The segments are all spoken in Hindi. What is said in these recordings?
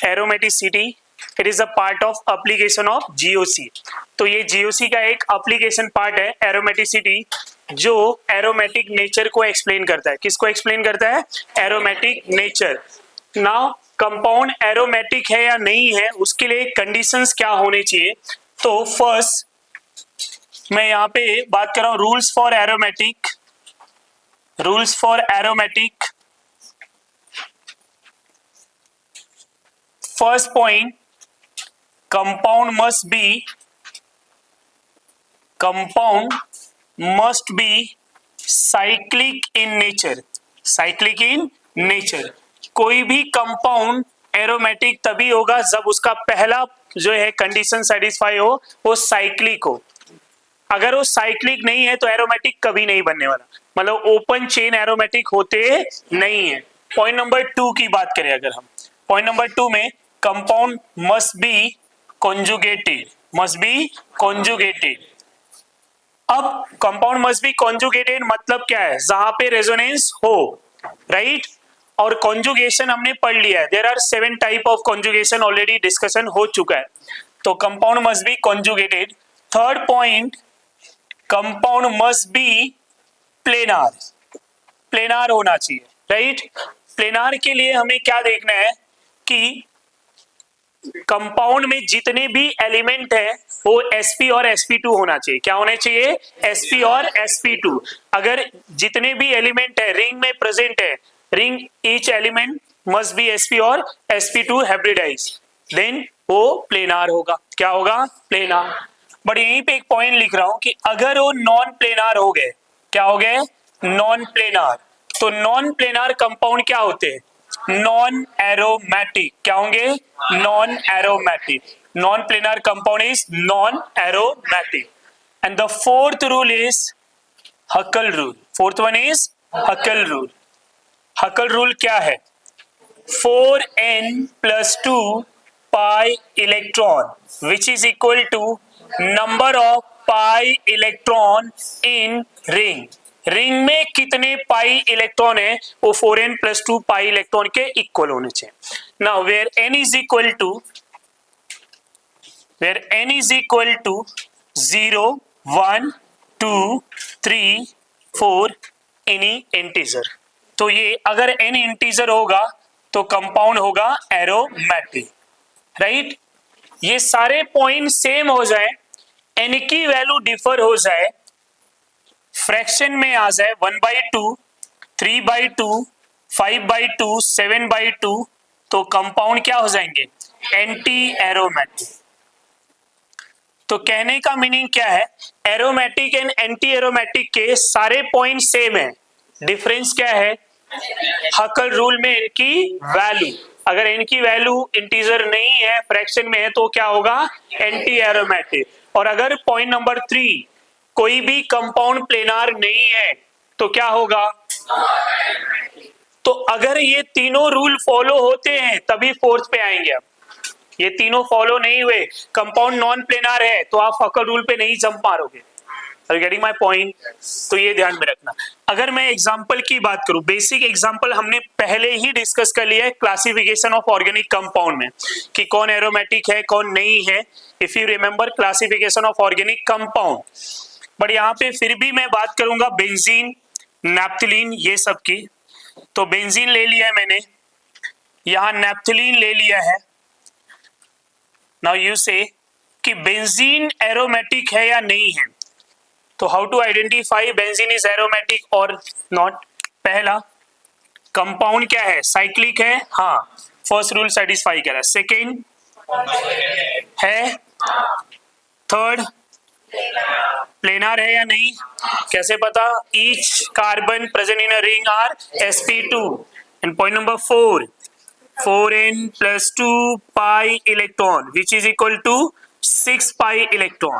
Aromaticity, it is a part of application of GOC. तो ये जीओसी का एक एप्लीकेशन पार्ट है एरोमेटिसिटी, जो एरोमेटिक नेचर को एक्सप्लेन करता है। किसको एक्सप्लेन करता है? Aromatic nature. Now compound aromatic है या नहीं है, उसके लिए कंडीशंस क्या होने चाहिए? तो फर्स्ट मैं यहाँ पे बात कर रहा हूँ rules for aromatic. Rules for aromatic, first point, compound must be cyclic in nature। cyclic in nature, कोई भी कंपाउंड एरोमेटिक तभी होगा जब उसका पहला जो है कंडीशन सेटिस्फाई हो, वो साइक्लिक हो। अगर वो साइक्लिक नहीं है तो एरोमेटिक कभी नहीं बनने वाला, मतलब ओपन चेन एरोमेटिक होते नहीं है। पॉइंट नंबर 2 की बात करें अगर हम, पॉइंट नंबर 2 में compound must B conjugated, must be conjugated। अब कंपाउंड मस्ट बी कॉन्जुगेटेड मतलब क्या है? जहां पे रेजोनेंस हो, राइट? और कॉन्जुगेशन हमने पढ़ लिया है, there are 7 type of conjugation, already discussion हो चुका है। तो compound must be conjugated. Third point, compound must be planar, planar होना चाहिए, राइट? प्लेनार के लिए हमें क्या देखना है कि कंपाउंड में जितने भी एलिमेंट है वो sp और sp2 होना चाहिए। क्या होना चाहिए? sp और sp2। अगर जितने भी एलिमेंट है रिंग में प्रेजेंट है, ring each element must be sp और sp2 हाइब्रिडाइज, देन वो प्लेनार होगा। क्या होगा? प्लेनार। बट यहीं पे एक पॉइंट लिख रहा हूं कि अगर वो नॉन प्लेनार हो गए, क्या हो गए? Non planar. तो नॉन प्लेनार कंपाउंड क्या होते हैं? Non aromatic. क्या होंगे? Non aromatic. Non planar compound is non aromatic. And the fourth rule is हकल rule. Fourth one is हकल rule. हकल rule क्या है? 4n plus 2 pi electron which is equal to number of pi electron in ring। Ring में कितने पाई इलेक्ट्रॉन है वो 4n plus 2 पाई इलेक्ट्रॉन के इक्वल होने चाहिए। Now where n is equal to 0 1 2 3 4 any integer. तो ये अगर n इंटीजर होगा तो कंपाउंड होगा एरोमेटिक, राइट? ये सारे पॉइंट सेम हो जाए, n की वैल्यू डिफर हो जाए, फ्रैक्शन में आ जाए 1/2 3/2 5/2 7/2, तो कंपाउंड क्या हो जाएंगे? Anti aromatic. तो कहने का मीनिंग क्या है? एरोमेटिक एंड एंटी एरोमेटिक के सारे पॉइंट सेम है, डिफरेंस क्या है? हकल रूल में इनकी वैल्यू, अगर इनकी वैल्यू इंटीजर नहीं है, फ्रैक्शन में है, तो क्या होगा? Anti aromatic. और अगर पॉइंट नंबर 3 कोई भी कंपाउंड प्लेनार नहीं है तो क्या होगा? तो अगर ये तीनों रूल फॉलो होते हैं तभी फोर्थ पे आएंगे। अब ये तीनों फॉलो नहीं हुए, कंपाउंड नॉन प्लेनार है, तो आप हकल रूल पे नहीं जंप मारोगे। Are you getting my point? तो ये ध्यान में रखना। अगर मैं एग्जांपल की बात करूं, बेसिक एग्जांपल हमने पहले ही डिस्कस कर लिया है क्लासिफिकेशन ऑफ ऑर्गेनिक कंपाउंड में, कि कौन एरोमेटिक है कौन नहीं है। If you remember classification of organic compound. But यहाँ पे फिर भी मैं बात करूंगा बेंजीन, नैप्थलीन, ये सब की। तो बेंजीन ले लिया है मैंने, यहाँ नैप्थलीन ले लिया है। नाउ यू से कि बेंजीन एरोमेटिक है या नहीं है। तो how to identify benzene is aromatic और नॉट? पहला, कंपाउंड क्या है? साइक्लिक है, हाँ, फर्स्ट रूल सेटिस्फाई करा। सेकेंड है, थर्ड प्लेनार है या नहीं? कैसे पता? Each carbon present in a ring are sp2। And point number 4, 4n plus 2 pi electron which is equal to 6 pi electron।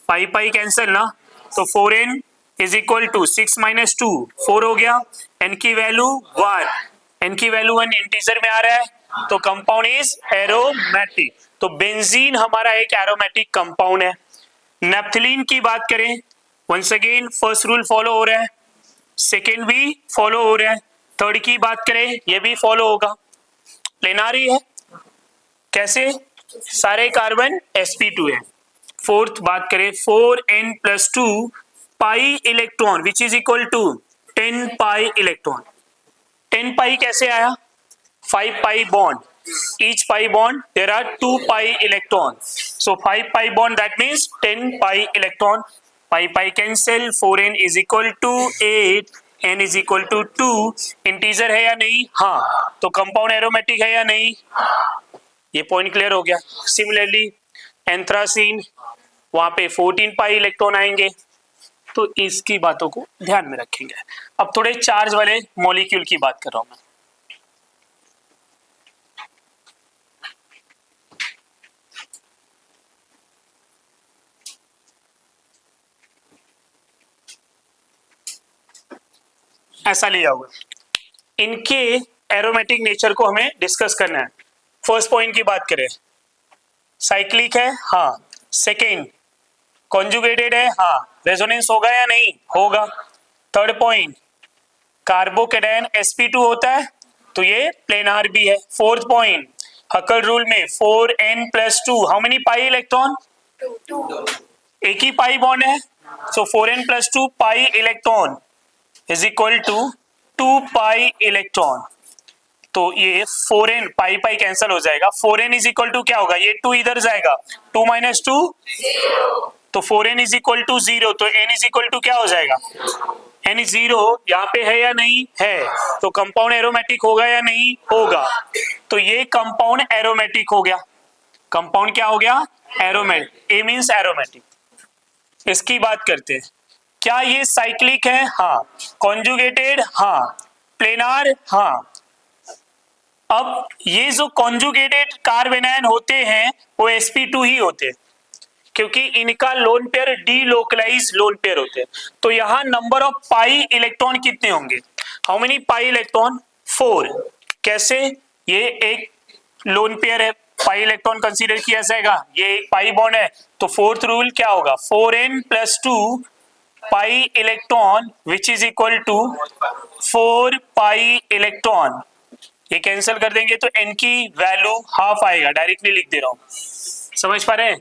Pi pi cancel ना, तो 4n is equal to 6 minus 2 4 हो गया। n की वैल्यू 1, n की वैल्यू 1 इंटीजर में आ रहा है, तो कंपाउंड इज एरोमेटिक। तो बेंजीन हमारा एक एरोमेटिक कंपाउंड है। नैप्थलीन की बात करें, once again first rule follow हो रहा है, सेकेंड भी फॉलो हो रहा है, थर्ड की बात करें ये भी फॉलो होगा, प्लेनारी है। कैसे? सारे कार्बन sp2 है। फोर्थ बात करें 4n+2 pi electron which is equal to 10 pi electron. 10 pi कैसे आया? 5 pi bond, each pi bond there are 2 pi electrons, so 5 pi bond that means 10 pi electron, pi cancel, 4n is equal to 8, n is equal to 2, integer है या नहीं? हाँ, तो कंपाउंड एरोमेटिक है या नहीं? ये पॉइंट क्लियर हो गया। सिमिलरली एंथ्रासीन वहां पे 14 पाई इलेक्ट्रॉन आएंगे, तो इसकी बातों को ध्यान में रखेंगे। अब थोड़े चार्ज वाले मॉलिक्यूल की बात कर रहा हूं मैं। ऐसा लिया हुआ, इनके एरोमेटिक नेचर को हमें डिस्कस करना है। फर्स्ट पॉइंट की बात करें, साइक्लिक है, हाँ। सेकेंड, कॉन्जुगेटेड है, हाँ। रेजोनेंस होगा या नहीं? होगा। थर्ड पॉइंट, कार्बोकेटायन sp2 होता है, तो ये प्लेनार भी है। फोर्थ पॉइंट, हकल रूल में 4n+2 how many pi electron? एक ही पाई बॉन्ड है, so 4n+2 pi electron is equal to 2 pi electron. तो ये 4n पाई पाई कैंसिल हो जाएगा, 4n इज इक्वल टू क्या होगा? ये 2 इधर जाएगा, 2 - 2 तो 4n इज इक्वल टू 0, तो n इज इक्वल टू क्या हो जाएगा? n 0 यहाँ पे है या नहीं है, तो कंपाउंड एरोमेटिक होगा या नहीं? होगा। तो ये कंपाउंड एरोमेटिक हो गया। कंपाउंड क्या हो गया? एरोमेटिक। ए मींस एरोमेटिक। इसकी बात करते हैं, क्या ये साइक्लिक है? हाँ। कॉन्जुगेटेड? हाँ। प्लेनार? हाँ। अब ये जो कॉन्जुगेटेड कार्बेनायन होते हैं वो sp2 ही होते हैं, क्योंकि इनका lone pair delocalise lone pair होते हैं। तो यहां नंबर ऑफ पाई इलेक्ट्रॉन कितने होंगे? How many pi electron? 4। कैसे? ये एक लोन पेयर है, पाई इलेक्ट्रॉन कंसीडर किया जाएगा, ये एक पाई बॉन्ड है, तो फोर्थ रूल क्या होगा? 4n+2 pi electron which is equal to 4 pi electron. ये कैंसिल कर देंगे तो n की वैल्यू हाफ आएगा, डायरेक्टली लिख दे रहा हूं। समझ पा रहे हैं?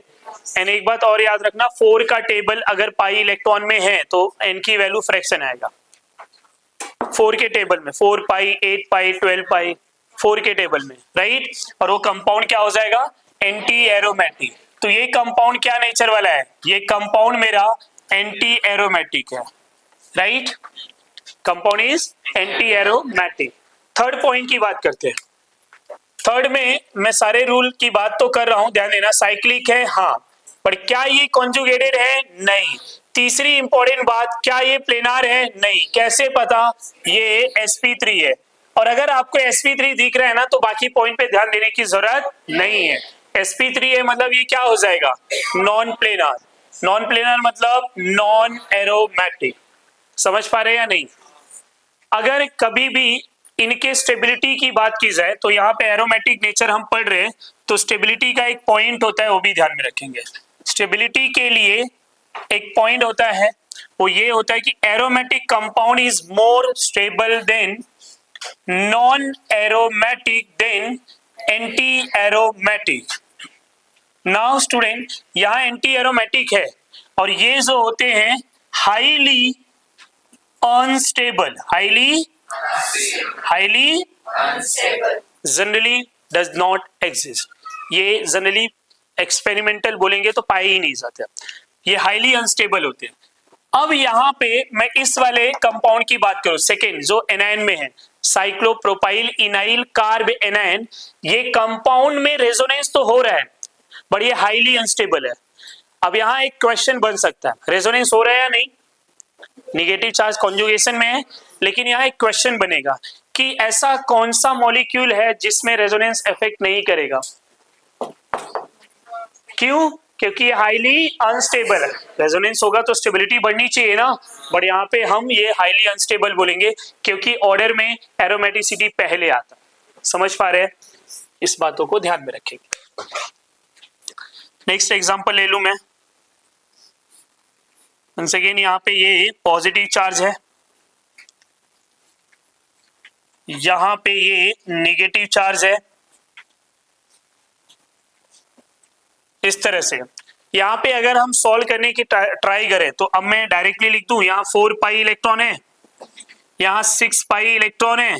एंड एक बात और याद रखना, 4 का टेबल अगर पाई इलेक्ट्रॉन में है तो n की वैल्यू फ्रैक्शन आएगा। 4 के टेबल में 4 पाई, 8 पाई, 12 पाई, 4 के टेबल में, राइट। और वो कंपाउंड क्या हो जाएगा? Anti aromatic. तो ये कंपाउंड क्या नेचर वाला है? ये कंपाउंड मेरा एंटी एरोमेटिक है, right. Compound is anti aromatic. Third point की बात करते हैं। थर्ड में मैं सारे रूल की बात तो कर रहा हूं, ध्यान देना। साइक्लिक है, हाँ, पर क्या ये कॉन्जुगेटेड है? नहीं। तीसरी इंपॉर्टेंट बात, क्या ये प्लेनार है? नहीं। कैसे पता? ये sp3 है, और अगर आपको sp3 दिख रहा है ना, तो बाकी पॉइंट पे ध्यान देने की जरूरत नहीं है। sp3 है मतलब ये क्या हो जाएगा? Non planar. नॉन प्लेनार मतलब नॉन एरोमेटिक। समझ पा रहे हैं या नहीं? अगर कभी भी इनके स्टेबिलिटी की बात की जाए, तो यहाँ पे एरोमेटिक नेचर हम पढ़ रहे हैं, तो स्टेबिलिटी का एक पॉइंट होता है, वो भी ध्यान में रखेंगे। स्टेबिलिटी के लिए एक पॉइंट होता है, वो ये होता है कि aromatic compound is more stable than non aromatic than anti aromatic. Now student, यहाँ एंटी एरोमेटिक है, और ये जो होते हैं highly unstable, highly generally does not exist. ये जनरली एक्सपेरिमेंटल बोलेंगे तो पाए ही नहीं जाते, ये हाईली अनस्टेबल होते हैं। अब यहाँ पे मैं इस वाले कंपाउंड की बात करूं, सेकेंड जो एनायन में है, साइक्लोप्रोपाइल इनाइल कार्ब एनायन, ये कंपाउंड में रेजोनेंस तो हो रहा है, बट ये हाईली अनस्टेबल है। अब यहाँ एक क्वेश्चन बन सकता है, रेजोनेंस हो रहा है या नहीं? निगेटिव चार्ज कॉन्जुगेशन में है, लेकिन यहाँ एक क्वेश्चन बनेगा कि ऐसा कौन सा मॉलिक्यूल है जिसमें रेजोनेंस इफेक्ट नहीं करेगा? क्यों? क्योंकि ये हाईली अनस्टेबल है। रेजोनेंस होगा तो स्टेबिलिटी बढ़नी चाहिए ना, बट यहाँ पे हम ये हाईली अनस्टेबल बोलेंगे, क्योंकि ऑर्डर में एरोमेटिसिटी पहले आता। समझ पा रहे हैं? इस बातों को ध्यान में रखेंगे। नेक्स्ट एग्जांपल ले लूं मैं। once again यहाँ पे ये पॉजिटिव चार्ज है, यहाँ पे ये नेगेटिव चार्ज है, इस तरह से। यहाँ पे अगर हम सॉल्व करने की ट्राई करें तो अब मैं डायरेक्टली लिख दूं, यहाँ 4 पाई इलेक्ट्रॉन है, यहाँ 6 पाई इलेक्ट्रॉन है,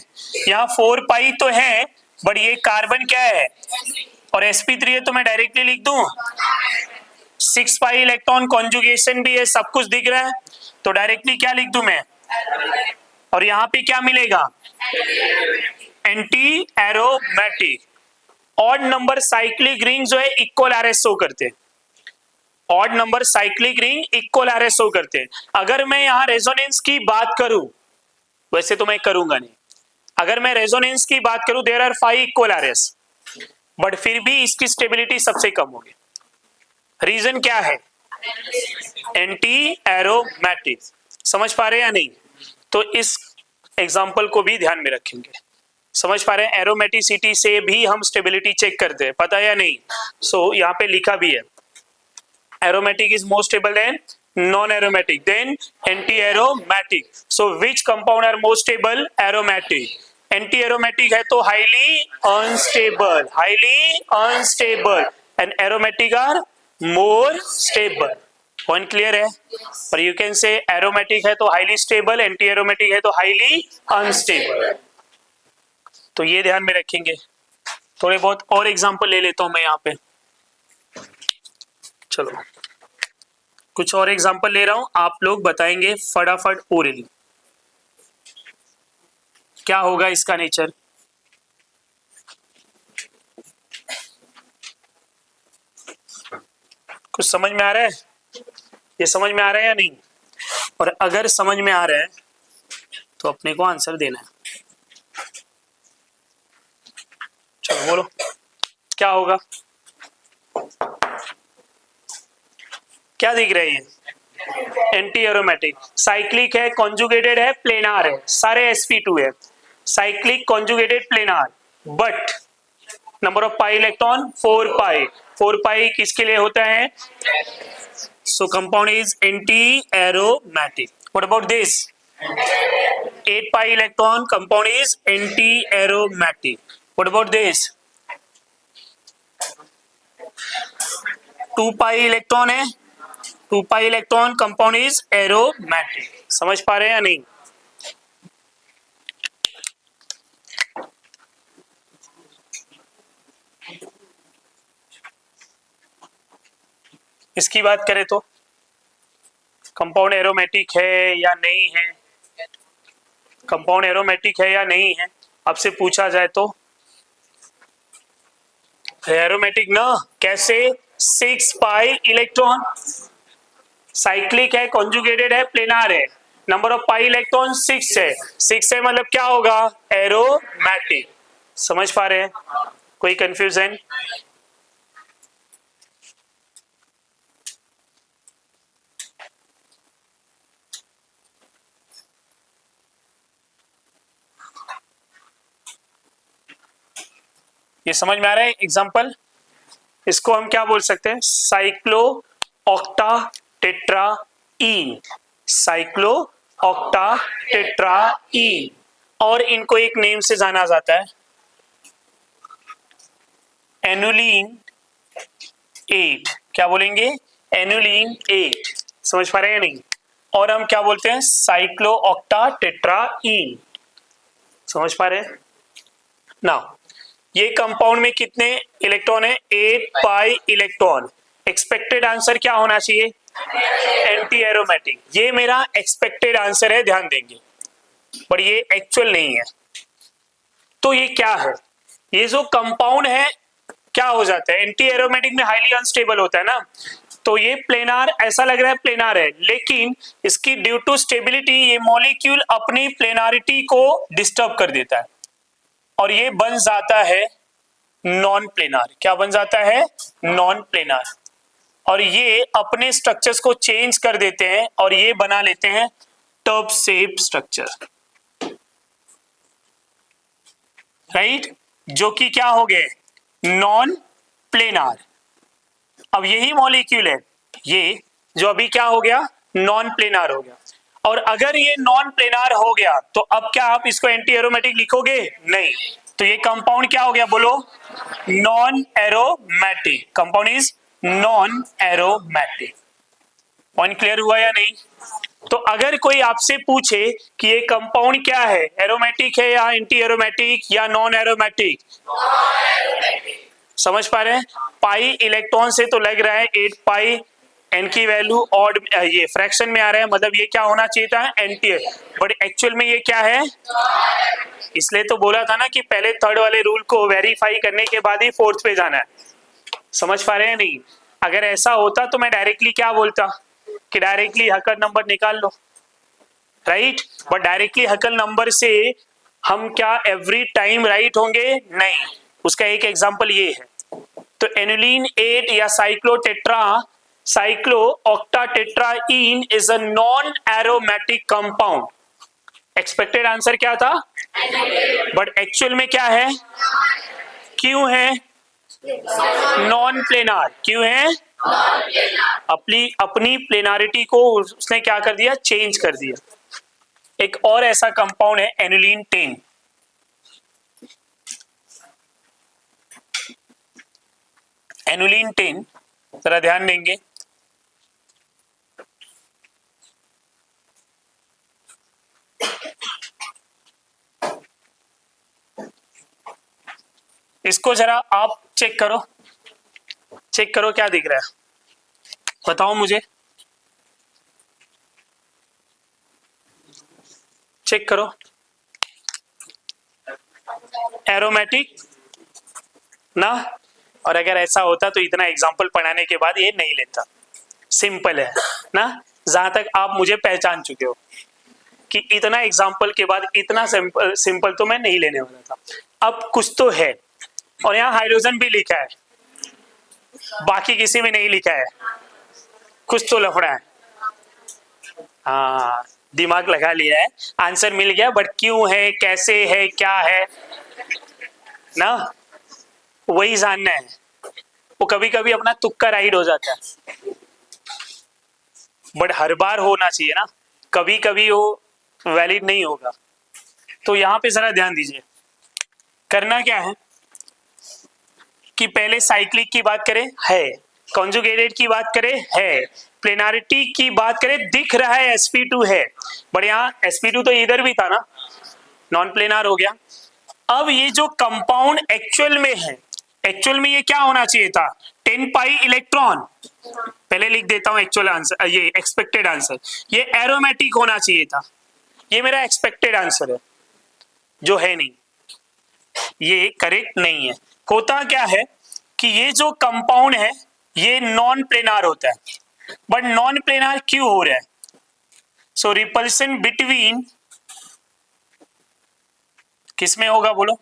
यहाँ 4 पाई तो है बट ये कार्बन क्या है और sp3 है, तो मैं डायरेक्टली लिख दूं 6 पाई इलेक्ट्रॉन, कॉन्जुगेशन भी है, सब कुछ दिख रहा है, तो डायरेक्टली क्या लिख दूं मैं, और यहाँ पे क्या मिलेगा, anti aromatic. Odd number cyclic ring जो है इक्वल आरएस शो करते हैं, odd number cyclic ring equal RS show करते हैं। अगर मैं यहाँ रेजोनेंस की बात करूं, वैसे तो मैं करूंगा नहीं, अगर मैं रेजोनेंस की बात करूं there are 5 equal RS, but फिर भी इसकी स्टेबिलिटी सबसे कम होगी। रीजन क्या है, एंटी एरोमेटिक। समझ पा रहे हैं या नहीं, तो इस एग्जांपल को भी ध्यान में रखेंगे। समझ पा रहे हैं, एरोमेटिसिटी से भी हम स्टेबिलिटी चेक करते हैं, पता है या नहीं। सो यहाँ पे लिखा भी है, aromatic is more stable than non-aromatic, then anti-aromatic. So which compound are more stable? Aromatic. Anti-aromatic है तो highly unstable, highly unstable, and aromatic are more stable. Point clear है? और you can say aromatic है तो highly stable, anti-aromatic है तो highly unstable. तो ये ध्यान में रखेंगे। थोड़े बहुत और एग्जाम्पल ले लेता हूं मैं यहाँ पे, चलो कुछ और एग्जांपल ले रहा हूं, आप लोग बताएंगे फटाफट ओरली क्या होगा इसका नेचर। कुछ समझ में आ रहा है, ये समझ में आ रहा है या नहीं, और अगर समझ में आ रहा है तो अपने को आंसर देना है। चलो बोलो क्या होगा, क्या दिख रही है, एंटी एरोमेटिक, साइक्लिक है, कॉन्जुगेटेड है, प्लेनार है, सारे sp2 है, cyclic conjugated planar, but number of pi electron 4 पाई, 4 पाई किसके लिए होता है, सो compound is anti aromatic. What about this, 8 pi electron, compound is anti aromatic. What about this, 2 pi electron है, 2 pi electron, compound is aromatic. समझ पा रहे हैं या नहीं, इसकी बात करें तो कंपाउंड एरोमेटिक है या नहीं है, कंपाउंड एरोमेटिक है या नहीं है, आपसे पूछा जाए तो एरोमेटिक ना, कैसे, 6 पाई इलेक्ट्रॉन, साइक्लिक है, कॉन्जुगेटेड है, प्लेनार है, नंबर ऑफ पाई इलेक्ट्रॉन 6 है, 6 है मतलब क्या होगा, एरोमेटिक। समझ पा रहे हैं, कोई कंफ्यूजन, ये समझ में आ रहा है एग्जांपल। इसको हम क्या बोल सकते हैं, cyclo octa tetraene, cyclo octa tetraene, और इनको एक नेम से जाना जाता है एनुलीन 8। क्या बोलेंगे, एनुलीन 8। समझ पा रहे हैं नहीं, और हम क्या बोलते हैं, साइक्लो ऑक्टा टेट्राईन। समझ पा रहे हैं ना, ये कंपाउंड में कितने इलेक्ट्रॉन है, 8 पाई इलेक्ट्रॉन। एक्सपेक्टेड आंसर क्या होना चाहिए, एंटी एरोमेटिक। ये मेरा एक्सपेक्टेड आंसर है, ध्यान देंगे, पर ये एक्चुअल नहीं है। तो ये क्या है, ये जो कंपाउंड है क्या हो जाता है, एंटी एरोमेटिक में हाईली अनस्टेबल होता है ना, तो ये प्लेनार, ऐसा लग रहा है प्लेनार है, लेकिन इसकी ड्यू टू स्टेबिलिटी ये मॉलिक्यूल अपनी प्लेनारिटी को डिस्टर्ब कर देता है और ये बन जाता है नॉन प्लेनार। क्या बन जाता है, नॉन प्लेनार, और ये अपने स्ट्रक्चर्स को चेंज कर देते हैं और ये बना लेते हैं टब शेप स्ट्रक्चर, राइट, जो कि क्या हो गए, नॉन प्लेनार। अब यही मॉलिक्यूल है ये जो अभी क्या हो गया, नॉन प्लेनार हो गया, और अगर ये नॉन प्लेनार हो गया तो अब क्या आप इसको एंटी एरोमेटिक लिखोगे, नहीं, तो ये कंपाउंड क्या हो गया, बोलो, non aromatic, compound is non aromatic. Point clear हुआ या नहीं? तो अगर कोई आपसे पूछे कि ये कंपाउंड क्या है, एरोमेटिक है या एंटी एरोमेटिक या नॉन एरोमेटिक, समझ पा रहे हैं? पाई इलेक्ट्रॉन से तो लग रहा है 8 पाई, एन की वैल्यू ऑड, ये फ्रैक्शन में आ रहा है, मतलब ये क्या होना चाहिए था, एंटी, बट एक्चुअल में ये क्या है, इसलिए तो बोला था ना कि पहले थर्ड वाले रूल को वेरीफाई करने के बाद ही फोर्थ पे जाना है। समझ पा रहे हैं नहीं? अगर ऐसा होता तो मैं डायरेक्टली क्या बोलता कि डायरेक्टली हकर नंबर निकाल लो, राइट? बट डायरेक्टली हकर नंबर से हम क्या एवरी टाइम राइट होंगे? नहीं। उसका एक एग्जांपल ये है, तो एनुलिन 8 या cyclo octatetraene is a non aromatic compound. Expected answer क्या था? बट एक्चुअल में क्या है? क्यों है नॉन प्लेनार? क्यों है? अपनी प्लेनारिटी को उसने क्या कर दिया, चेंज कर दिया। एक और ऐसा कंपाउंड है एनुलिन 10। एनुलिन 10 जरा ध्यान देंगे, इसको जरा आप चेक करो, चेक करो क्या दिख रहा है, बताओ मुझे, चेक करो। एरोमेटिक ना? और अगर ऐसा होता तो इतना एग्जाम्पल पढ़ाने के बाद ये नहीं लेता। सिंपल है ना? जहां तक आप मुझे पहचान चुके हो कि इतना एग्जाम्पल के बाद इतना सिंपल तो मैं नहीं लेने वाला था। अब कुछ तो है, और यहाँ हाइड्रोजन भी लिखा है, बाकी किसी में नहीं लिखा है, कुछ तो लफड़ा है। हाँ, दिमाग लगा लिया है, आंसर मिल गया, बट क्यों है, कैसे है, क्या है ना, वही जानना है। वो कभी कभी अपना तुक्का राइड हो जाता है, बट हर बार होना चाहिए ना, कभी कभी वो वैलिड नहीं होगा। तो यहां पे जरा ध्यान दीजिए, करना क्या है कि पहले साइक्लिक की बात करें, है, कॉन्जुगेटेड की बात करें, है, प्लेनारिटी की बात करें, दिख रहा है sp2 है, बट यहाँ sp2 तो इधर भी था ना, नॉन प्लेनार हो गया। अब ये जो कंपाउंड एक्चुअल में है, एक्चुअल में ये क्या होना चाहिए था, 10 पाई इलेक्ट्रॉन, पहले लिख देता हूं एक्चुअल आंसर, ये एक्सपेक्टेड आंसर, ये एरोमेटिक होना चाहिए था, ये मेरा एक्सपेक्टेड आंसर है, जो है नहीं, ये करेक्ट नहीं है। होता क्या है कि ये जो कंपाउंड है ये नॉन प्लेनार होता है, बट नॉन प्लेनार क्यों हो रहा है? सो रिपल्सन बिटवीन, किसमें होगा बोलो,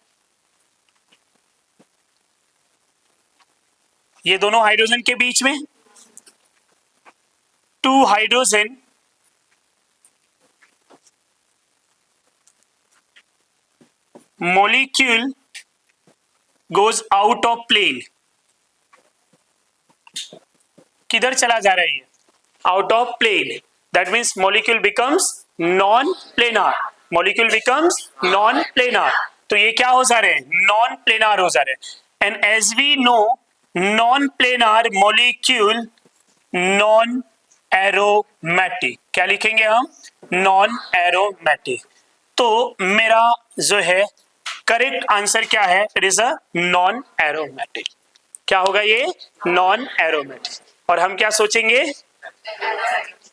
ये दोनों हाइड्रोजन के बीच में, 2 hydrogen molecule goes out of plane, किधर चला जा रहा है ये, out of plane, that means molecule becomes non planar, molecule becomes non planar, तो ये क्या हो जा रहे हैं, नॉन प्लेनार हो जा रहे हैं। And as we know non planar molecule non aromatic, क्या लिखेंगे हम, नॉन एरोमेटिक। तो मेरा जो है करेक्ट आंसर क्या है, it is a non aromatic. क्या होगा ये, नॉन एरोमेटिक, और हम क्या सोचेंगे,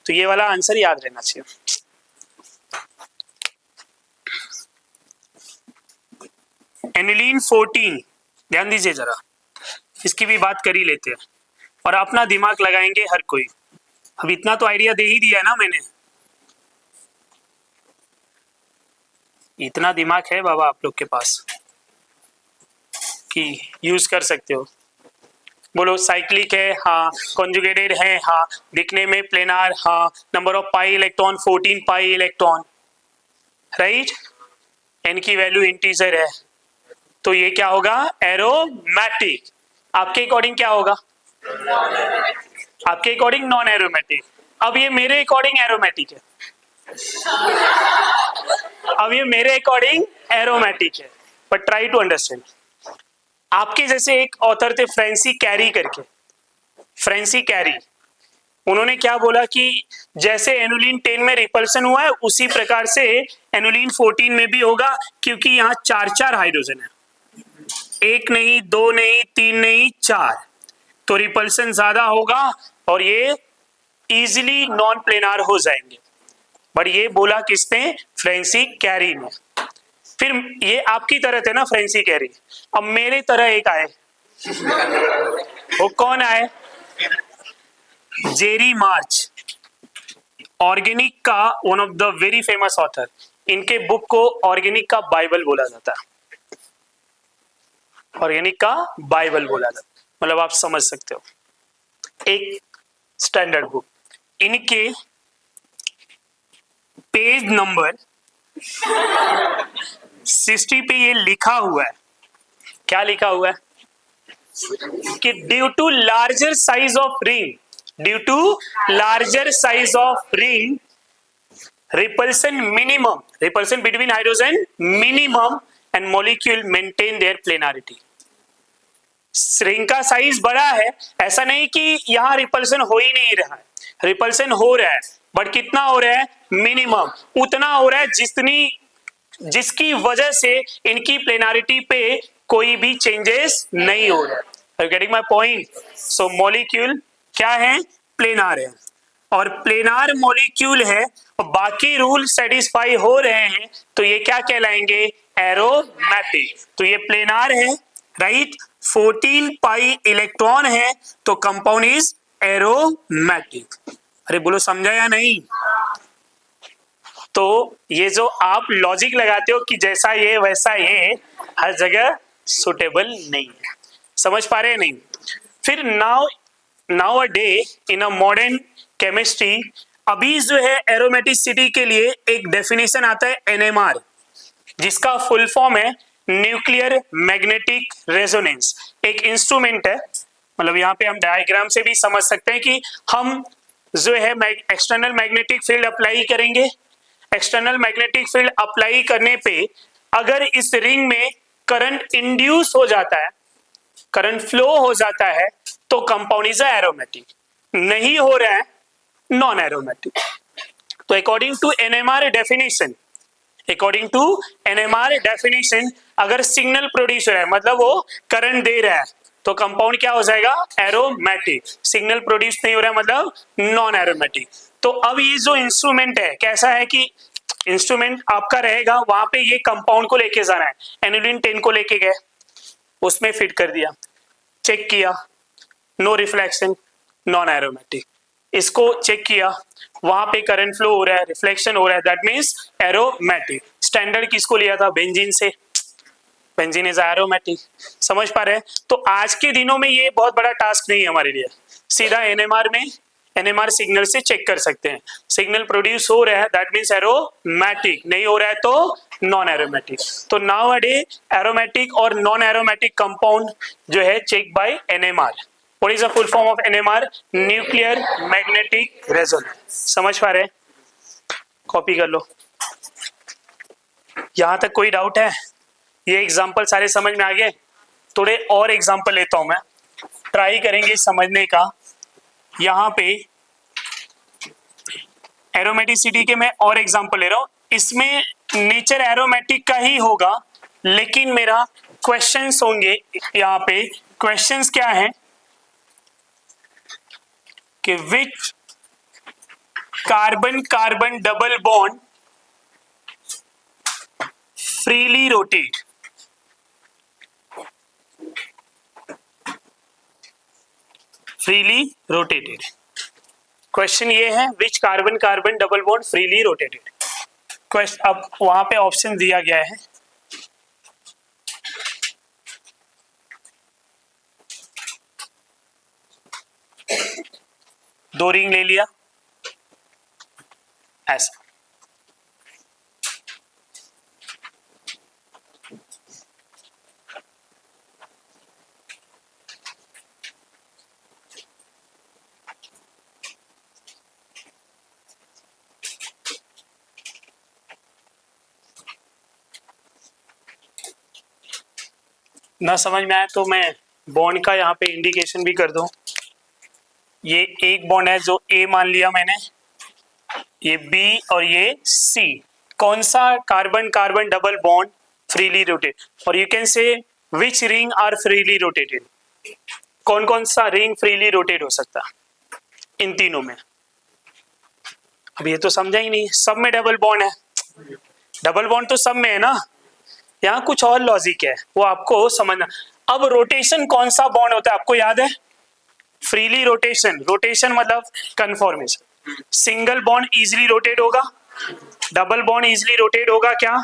तो ये वाला आंसर याद रहना चाहिए। एनिलीन 14, ध्यान दीजिए जरा, इसकी भी बात कर ही लेते हैं, और अपना दिमाग लगाएंगे हर कोई। अब इतना तो आइडिया दे ही दिया ना मैंने, इतना दिमाग है बाबा आप लोग के पास कि यूज कर सकते हो। बोलो, साइक्लिक है हाँ, कॉन्जुगेटेड है हाँ, दिखने में प्लेनार हाँ, number of pi electron 14 pi electron, right, N की वैल्यू इंटीजर है, तो ये क्या होगा, एरोमेटिक। आपके अकॉर्डिंग क्या होगा, आपके अकॉर्डिंग नॉन एरोमेटिक। अब ये मेरे अकॉर्डिंग एरोमेटिक है, अब ये मेरे अकॉर्डिंग एरोमेटिक है, बट ट्राई टू अंडरस्टैंड। आपके जैसे एक ऑथर थे फ्रेंसी कैरी करके, फ्रेंसी कैरी, उन्होंने क्या बोला कि जैसे एनुलिन 10 में रिपल्सन हुआ है उसी प्रकार से एनुलिन 14 में भी होगा, क्योंकि यहाँ 4 हाइड्रोजन है, 1 नहीं, 2 नहीं, 3 नहीं, 4, तो रिपल्सन ज्यादा होगा और ये इजिली नॉन प्लेनार हो जाएंगे। बट ये बोला किसने? फ्रेंसी कैरी ने। फिर ये आपकी तरह थे ना फ्रेंसी कैरी, अब मेरी तरह एक आए, वो कौन आए? जेरी मार्च, ऑर्गेनिक का one of the very famous author. इनके बुक को ऑर्गेनिक का बाइबल बोला जाता है, ऑर्गेनिक का बाइबल बोला जाता है, मतलब आप समझ सकते हो, एक स्टैंडर्ड बुक। इनके पेज नंबर 60 पे ये लिखा हुआ है, क्या लिखा हुआ है? कि due to larger size of ring, due to larger size of ring, repulsion minimum, repulsion between hydrogen minimum and molecule maintain their planarity। Ring का साइज बड़ा है, ऐसा नहीं कि यहां रिपल्सन हो ही नहीं रहा है, रिपल्सन हो रहा है, बट कितना हो रहा है? मिनिमम, उतना हो रहा है जिसकी वजह से इनकी प्लेनारिटी पे कोई भी चेंजेस नहीं हो रहा है। Getting my point? So molecule क्या है? प्लेनार है, और प्लेनार मॉलिक्यूल है और बाकी रूल सेटिस्फाई हो रहे हैं, तो ये क्या कहलाएंगे? एरोमेटिक। तो ये प्लेनार है, राइट? 14 पाई इलेक्ट्रॉन है, तो कंपाउंड इज एरोमेटिक। अरे बोलो समझा या नहीं? तो ये जो आप लॉजिक लगाते हो कि जैसा ये वैसा ये, हर जगह सुटेबल नहीं है। समझ पा रहे हैं नहीं? फिर now a day in a modern chemistry, अभी जो है एरोमेटिसिटी के लिए एक डेफिनेशन आता है एनएमआर, जिसका फुल फॉर्म है न्यूक्लियर मैग्नेटिक रेजोनेंस। एक इंस्ट्रूमेंट है, मतलब यहाँ पे हम डायग्राम से भी समझ सकते हैं कि हम जो है एक्सटर्नल मैग्नेटिक फील्ड अप्लाई करेंगे, एक्सटर्नल मैग्नेटिक फील्ड अप्लाई करने पे अगर इस रिंग में करंट इंड्यूस हो जाता है, करंट फ्लो हो जाता है, तो कंपाउंड इज एरोमेटिक। नहीं हो रहा है, नॉन एरोमेटिक। तो according to NMR definition, according to NMR definition, अगर सिग्नल प्रोड्यूस हो रहा है, मतलब वो करंट दे रहा है, तो कंपाउंड क्या हो जाएगा? एरोमेटिक। सिग्नल प्रोड्यूस नहीं हो रहा है, मतलब नॉन एरोमेटिक। तो अब ये जो इंस्ट्रूमेंट है, कैसा है कि इंस्ट्रूमेंट आपका रहेगा, वहां पे ये कंपाउंड को लेके जाना है, एनुलिन 10 को लेके गए, उसमें फिट कर दिया, चेक किया, नो रिफ्लेक्शन, नॉन एरोमेटिक। इसको चेक किया, वहां पे करंट फ्लो हो रहा है, रिफ्लेक्शन हो रहा है, दैट मींस एरोमेटिक। स्टैंडर्ड किसको लिया था? बेंजीन से, बेंजीन इज एरोमेटिक। समझ पा रहे हैं? तो आज के दिनों में ये बहुत बड़ा टास्क नहीं है हमारे लिए, सीधा एनएमआर में एनएमआर सिग्नल से चेक कर सकते हैं, सिग्नल प्रोड्यूस हो रहा है, दैट मींस एरोमेटिक, नहीं हो रहा है तो नॉन एरोमेटिक। तो नाउ अ डे एरोमेटिक और नॉन एरोमेटिक कंपाउंड जो है check by NMR. What is the full form of NMR? Nuclear magnetic resonance. समझ पा रहे हैं? कॉपी कर लो। यहां तक कोई डाउट है? ये एग्जांपल सारे समझ में आ गए? थोड़े और एग्जांपल लेता हूं मैं, ट्राई करेंगे समझने का। यहां पे एरोमेटिसिटी के मैं और एग्जांपल ले रहा हूं, इसमें नेचर एरोमेटिक का ही होगा, लेकिन मेरा क्वेश्चंस होंगे। यहां पे क्वेश्चंस क्या है कि which carbon carbon double bond freely rotate, freely rotated. Question ये है which carbon carbon double bond freely rotated. Question अब वहां पे ऑप्शन दिया गया है, दो रिंग ले लिया ऐसा, ना समझ में आया तो मैं बॉन्ड का यहाँ पे इंडिकेशन भी कर दूं। ये एक बॉन्ड है जो ए मान लिया मैंने, ये बी और ये सी। कौन सा carbon carbon double bond freely rotate, और you can say which ring are freely rotated, कौन कौन सा रिंग फ्रीली रोटेट हो सकता इन तीनों में। अब ये तो समझा ही नहीं, सब में डबल बॉन्ड है, डबल बॉन्ड तो सब में है ना, यहाँ कुछ और लॉजिक है वो आपको समझना। अब रोटेशन कौन सा बॉन्ड होता है आपको याद है, फ्रीली रोटेशन, रोटेशन मतलब conformation. Single bond easily rotate होगा, डबल बॉन्ड इजीली रोटेट होगा, क्या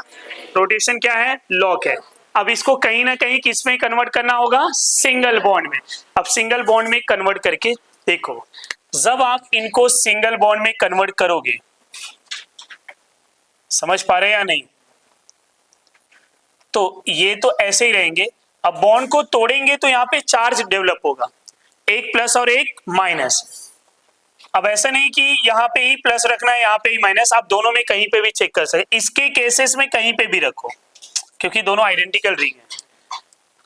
रोटेशन क्या है, लॉक है। अब इसको कहीं ना कहीं किस में कन्वर्ट करना होगा, सिंगल बॉन्ड में। अब सिंगल बॉन्ड में कन्वर्ट करके देखो, जब आप इनको सिंगल बॉन्ड में कन्वर्ट करोगे, समझ पा रहे हैं या नहीं, तो ये तो ऐसे ही रहेंगे। अब बॉन्ड को तोड़ेंगे तो यहाँ पे चार्ज डेवलप होगा, एक प्लस और एक माइनस। अब ऐसा नहीं कि यहाँ पे ही प्लस रखना है यहाँ पे ही माइनस, आप दोनों में कहीं पे भी चेक कर सकते, इसके केसेस में कहीं पे भी रखो क्योंकि दोनों आइडेंटिकल रिंग है।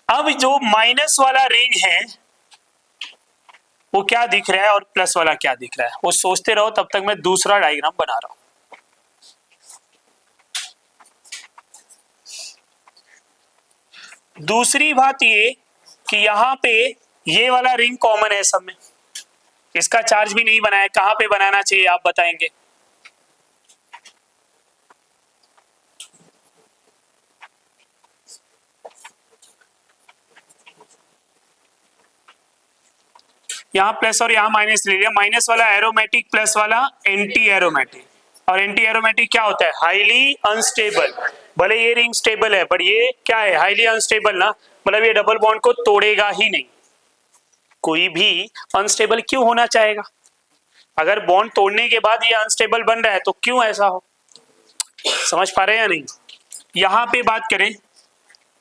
अब जो माइनस वाला रिंग है वो क्या दिख रहा है और प्लस वाला क्या दिख रहा है, वो सोचते रहो, तब तक मैं दूसरा डायग्राम बना रहा हूं। दूसरी बात ये कि यहाँ पे ये वाला रिंग कॉमन है सब में, इसका चार्ज भी नहीं बनाया, कहां पे बनाना चाहिए आप बताएंगे। यहाँ प्लस और यहाँ माइनस ले लिया, माइनस वाला एरोमेटिक, प्लस वाला एंटी एरोमेटिक। और एंटी एरोमेटिक क्या होता है, हाईली अनस्टेबल। भले ये रिंग स्टेबल है बट ये क्या है, हाईली अनस्टेबल ना, मतलब ये डबल बॉन्ड को तोड़ेगा ही नहीं। कोई भी अनस्टेबल क्यों होना चाहेगा, अगर बॉन्ड तोड़ने के बाद ये अनस्टेबल बन रहा है तो क्यों ऐसा हो, समझ पा रहे हैं या नहीं। यहां पे बात करें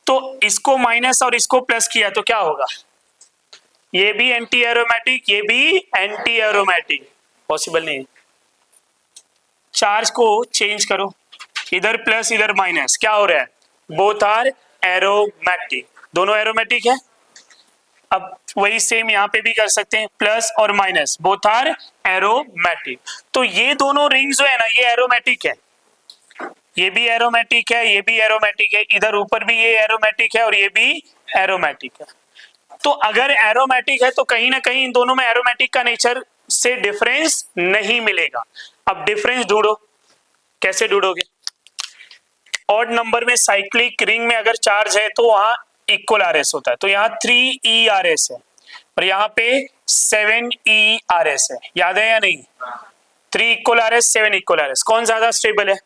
तो इसको माइनस और इसको प्लस किया तो क्या होगा, ये भी एंटी एरोमेटिक, ये भी एंटी एरोमेटिक, पॉसिबल नहीं है। चार्ज को चेंज करो, इधर प्लस इधर माइनस, क्या हो रहा है, बोथ आर एरोमेटिक, दोनों एरोमेटिक है। अब वही सेम यहाँ पे भी कर सकते हैं, प्लस और माइनस बोथ आर एरोमेटिक। तो ये दोनों रिंग्स जो है ना ये एरोमेटिक है, ये भी एरोमेटिक है, ये भी एरोमेटिक है, इधर ऊपर भी ये एरोमेटिक है और ये भी एरोमेटिक है। तो अगर एरोमेटिक है तो कहीं ना कहीं इन दोनों में एरोमेटिक का नेचर से डिफरेंस नहीं मिलेगा। अब डिफरेंस ढूंढो, कैसे ढूंढोगे, ऑड नंबर में साइक्लिक रिंग में अगर चार्ज है तो वहां इक्वल आरएस होता है, तो यहाँ 3 ERS है और यहाँ पे 7 ERS है, याद है या नहीं, 3 इक्वल आरएस 7 इक्वल आरएस, कौन ज्यादा स्टेबल है,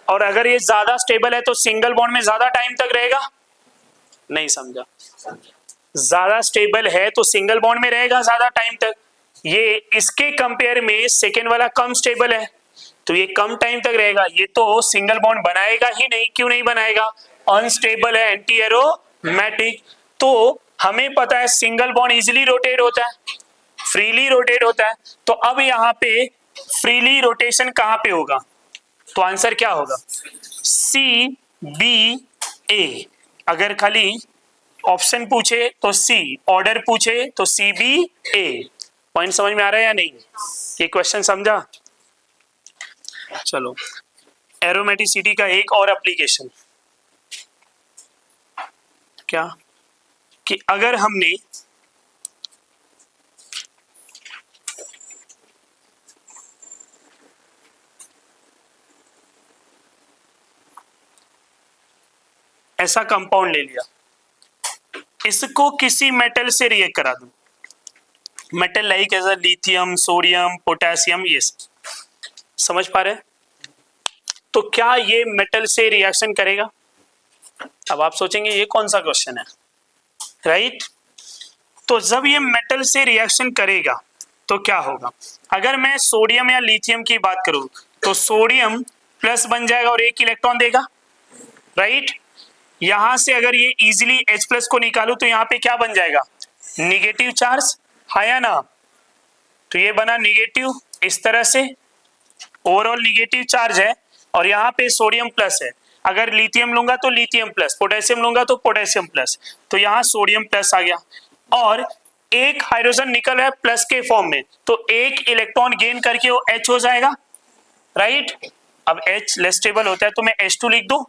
और अगर ये ज्यादा स्टेबल है तो सिंगल बॉन्ड में ज्यादा टाइम तक रहेगा, नहीं समझा, ज्यादा स्टेबल है तो सिंगल बॉन्ड में रहेगा ज्यादा टाइम तक, ये इसके कंपेयर में सेकेंड वाला कम स्टेबल है तो ये कम टाइम तक रहेगा, ये तो सिंगल बॉन्ड बनाएगा ही नहीं, क्यों नहीं बनाएगा, अनस्टेबल है, एंटी एरोमेटिक। तो हमें पता है सिंगल बॉन्ड इजीली रोटेट होता है, फ्रीली रोटेट होता है, तो अब यहाँ पे फ्रीली रोटेशन कहां पे होगा, तो आंसर क्या होगा, सी बी ए। अगर खाली ऑप्शन पूछे तो सी, ऑर्डर पूछे तो सी बी ए। पॉइंट समझ में आ रहा है या नहीं, ये क्वेश्चन समझा। चलो एरोमेटिसिटी का एक और एप्लीकेशन, क्या कि अगर हमने ऐसा कंपाउंड ले लिया, इसको किसी मेटल से रिएक्ट करा दूं, metal like as lithium, sodium, potassium, ये समझ पा रहे हैं, तो क्या ये मेटल से रिएक्शन करेगा। अब आप सोचेंगे ये कौन सा क्वेश्चन है, राइट। तो जब ये मेटल से रिएक्शन करेगा तो क्या होगा, अगर मैं सोडियम या लिथियम की बात करूं तो सोडियम प्लस बन जाएगा और एक इलेक्ट्रॉन देगा, राइट। यहां से अगर ये इजीली H प्लस को निकालू तो यहाँ पे क्या बन जाएगा, निगेटिव चार्ज, है या ना, तो ये बना निगेटिव, इस तरह से ओवरऑल निगेटिव चार्ज है, और यहाँ पे सोडियम प्लस है, अगर लिथियम लूंगा तो लिथियम प्लस, पोटेशियम लूंगा तो पोटेशियम प्लस, तो यहाँ सोडियम प्लस आ गया। और एक हाइड्रोजन निकल रहा है प्लस के फॉर्म में, तो एक इलेक्ट्रॉन गेन करके वो H हो जाएगा, राइट। अब H लेस स्टेबल होता है तो मैं H2 लिख दूं।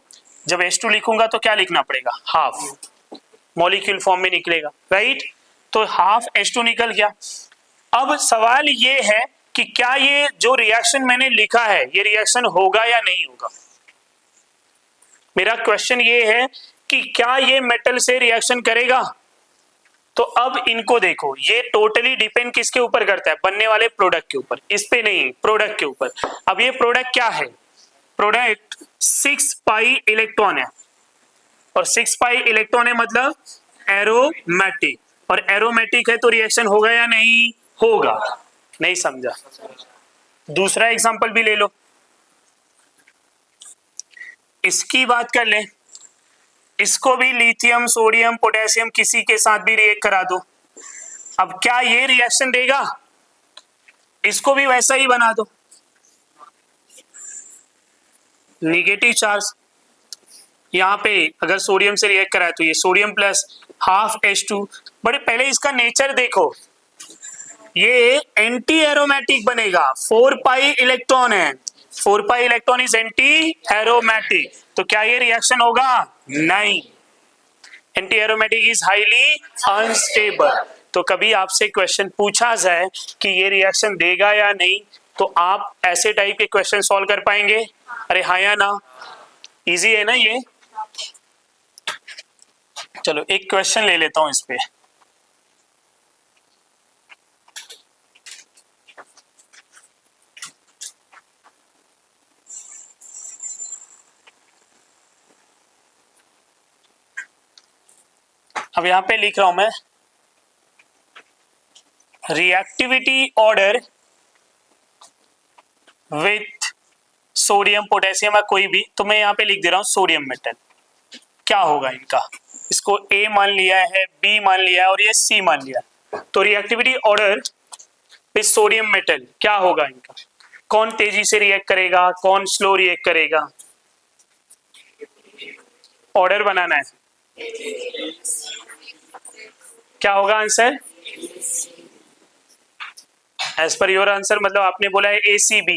जब H2 लिखूंगा तो क्या लिखना पड़ेगा, हाफ, मॉलिक्यूल फॉर्म में निकलेगा, राइट। तो हाफ H2 निकल गया। अब सवाल ये है कि क्या ये जो रिएक्शन मैंने लिखा है ये रिएक्शन होगा या नहीं होगा। मेरा क्वेश्चन ये है कि क्या ये मेटल से रिएक्शन करेगा। तो अब इनको देखो, ये टोटली डिपेंड किसके ऊपर करता है, बनने वाले प्रोडक्ट के ऊपर, इस पे नहीं, प्रोडक्ट के ऊपर। अब ये प्रोडक्ट क्या है, प्रोडक्ट 6 पाई इलेक्ट्रॉन है, और 6 पाई इलेक्ट्रॉन है मतलब एरोमेटिक, और एरोमेटिक है तो रिएक्शन होगा या नहीं होगा। नहीं समझा, दूसरा एग्जांपल भी ले लो, इसकी बात कर ले। इसको भी लिथियम सोडियम पोटेशियम किसी के साथ भी रिएक्ट करा दो। अब क्या ये रिएक्शन देगा, इसको भी वैसा ही बना दो, निगेटिव चार्ज। यहां पे अगर सोडियम से रिएक्ट करा है तो ये सोडियम प्लस हाफ H2। बड़े पहले इसका नेचर देखो, ये एंटी एरोमेटिक बनेगा, 4 पाई इलेक्ट्रॉन है, 4 pi electron is anti aromatic, तो क्या ये रिएक्शन होगा, नहीं। Anti aromatic is highly unstable. तो कभी आपसे क्वेश्चन पूछा जाए कि ये रिएक्शन देगा या नहीं, तो आप ऐसे टाइप के क्वेश्चन सॉल्व कर पाएंगे, अरे हाँ या ना, इजी है ना ये। चलो एक क्वेश्चन ले लेता हूं इस पे। अब यहां पे लिख रहा हूं मैं, reactivity order with sodium potassium या कोई भी, तो मैं यहां पे लिख दे रहा हूं सोडियम मेटल। क्या होगा इनका, इसको A मान लिया है, B मान लिया है और ये C मान लिया है। तो reactivity order with sodium metal क्या होगा इनका, कौन तेजी से रिएक्ट करेगा, कौन स्लो रिएक्ट करेगा। ऑर्डर बनाना है, क्या होगा answer, as per your answer, मतलब आपने बोला है ACB,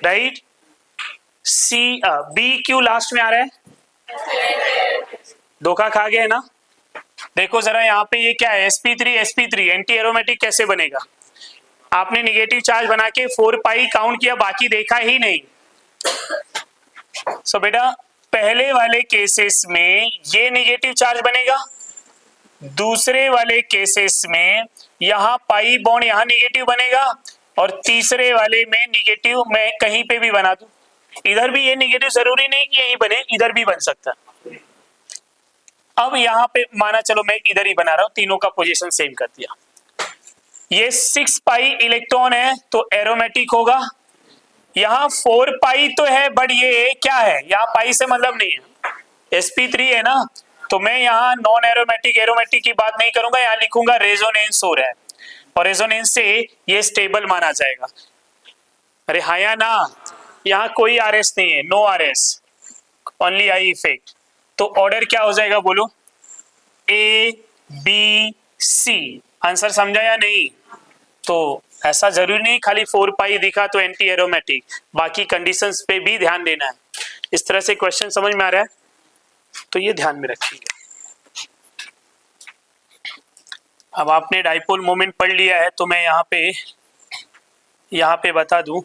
राइट। B क्यों लास्ट में आ रहा है, धोखा खा गए ना। देखो जरा यहाँ पे ये क्या है, sp3 एंटी एरोमेटिक कैसे बनेगा। आपने निगेटिव चार्ज बना के 4 पाई काउंट किया, बाकी देखा ही नहीं। सो बेटा पहले वाले केसेस में ये निगेटिव चार्ज बनेगा, दूसरे वाले केसेस में यहां पाई बॉन्ड यहां निगेटिव बनेगा, और तीसरे वाले में निगेटिव मैं कहीं पे भी बना दूं, इधर भी ये निगेटिव जरूरी नहीं कि यहीं बने, इधर भी बन सकता है। अब यहां पे माना चलो मैं इधर ही बना रहा हूं, तीनों का पोजीशन सेम कर दिया। ये 6 पाई इलेक्ट्रॉन है तो एरोमेटिक होगा, यहां 4 पाई तो है बट ये क्या है, यहां पाई से मतलब नहीं है, sp3 है ना, तो मैं यहाँ नॉन एरोमेटिक एरोमेटिक की बात नहीं करूंगा, यहाँ लिखूंगा रेजोनेंस हो रहा है, और रेजोनेंस से ये स्टेबल माना जाएगा। अरे हाँ या ना, यहाँ कोई RS नहीं है, no RS, only I effect. तो ऑर्डर क्या हो जाएगा बोलो, A B C। आंसर समझा या नहीं। तो ऐसा जरूरी नहीं खाली 4 पाई दिखा तो एंटी एरोमेटिक, बाकी कंडीशंस पे भी ध्यान देना है। इस तरह से क्वेश्चन समझ में आ रहा है, तो ये ध्यान में रखिएगा। अब आपने डाइपोल मोमेंट पढ़ लिया है, तो मैं यहाँ पे बता दूं,